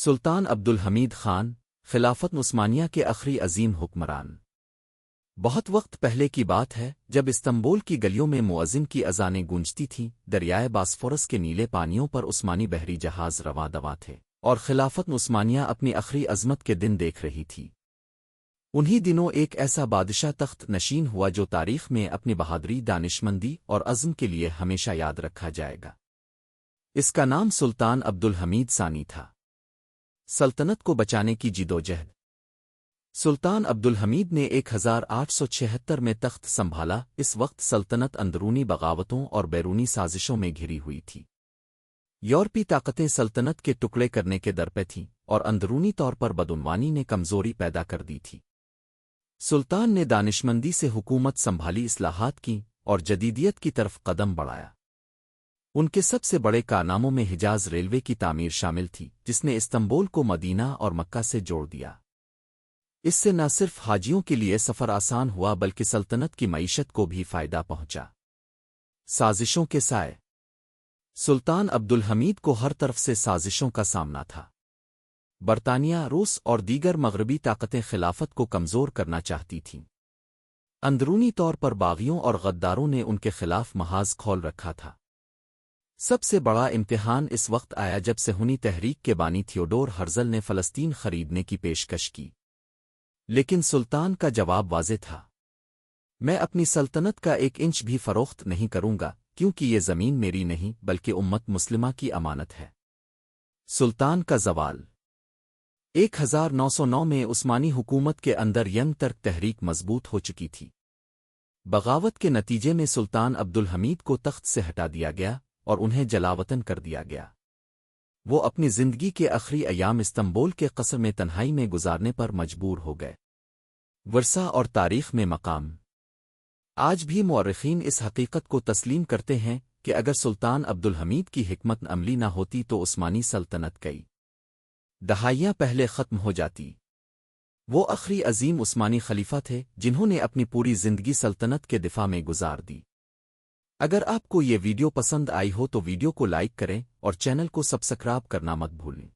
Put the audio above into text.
سلطان عبدالحمید خان، خلافت عثمانیہ کے آخری عظیم حکمران۔ بہت وقت پہلے کی بات ہے جب استنبول کی گلیوں میں مؤذن کی اذانیں گونجتی تھیں، دریائے باسفورس کے نیلے پانیوں پر عثمانی بحری جہاز رواں دواں تھے، اور خلافت عثمانیہ اپنی آخری عظمت کے دن دیکھ رہی تھی۔ انہی دنوں ایک ایسا بادشاہ تخت نشین ہوا جو تاریخ میں اپنی بہادری، دانشمندی اور عزم کے لیے ہمیشہ یاد رکھا جائے گا۔ اس کا نام سلطان عبدالحمید ثانی تھا۔ سلطنت کو بچانے کی جدوجہد۔ سلطان عبدالحمید نے 1876 میں تخت سنبھالا۔ اس وقت سلطنت اندرونی بغاوتوں اور بیرونی سازشوں میں گھری ہوئی تھی۔ یورپی طاقتیں سلطنت کے ٹکڑے کرنے کے در پہ تھیں، اور اندرونی طور پر بدعنوانی نے کمزوری پیدا کر دی تھی۔ سلطان نے دانشمندی سے حکومت سنبھالی، اصلاحات کیں اور جدیدیت کی طرف قدم بڑھایا۔ ان کے سب سے بڑے کارناموں میں حجاز ریلوے کی تعمیر شامل تھی، جس نے استنبول کو مدینہ اور مکہ سے جوڑ دیا۔ اس سے نہ صرف حاجیوں کے لیے سفر آسان ہوا بلکہ سلطنت کی معیشت کو بھی فائدہ پہنچا۔ سازشوں کے سائے۔ سلطان عبدالحمید کو ہر طرف سے سازشوں کا سامنا تھا۔ برطانیہ، روس اور دیگر مغربی طاقتیں خلافت کو کمزور کرنا چاہتی تھیں۔ اندرونی طور پر باغیوں اور غداروں نے ان کے خلاف محاذ کھول رکھا تھا۔ سب سے بڑا امتحان اس وقت آیا جب صہیونی تحریک کے بانی تھیوڈور ہرزل نے فلسطین خریدنے کی پیشکش کی، لیکن سلطان کا جواب واضح تھا: میں اپنی سلطنت کا 1 انچ بھی فروخت نہیں کروں گا، کیونکہ یہ زمین میری نہیں بلکہ امت مسلمہ کی امانت ہے۔ سلطان کا زوال۔ 1909 میں عثمانی حکومت کے اندر ینگ ترک تحریک مضبوط ہو چکی تھی۔ بغاوت کے نتیجے میں سلطان عبدالحمید کو تخت سے ہٹا دیا گیا اور انہیں جلاوطن کر دیا گیا۔ وہ اپنی زندگی کے آخری ایام استنبول کے قصر میں تنہائی میں گزارنے پر مجبور ہو گئے۔ ورثہ اور تاریخ میں مقام۔ آج بھی مورخین اس حقیقت کو تسلیم کرتے ہیں کہ اگر سلطان عبدالحمید کی حکمت عملی نہ ہوتی تو عثمانی سلطنت کئی دہائیاں پہلے ختم ہو جاتی۔ وہ آخری عظیم عثمانی خلیفہ تھے جنہوں نے اپنی پوری زندگی سلطنت کے دفاع میں گزار دی۔ اگر آپ کو یہ ویڈیو پسند آئی ہو تو ویڈیو کو لائک کریں اور چینل کو سبسکرائب کرنا مت بھولیں۔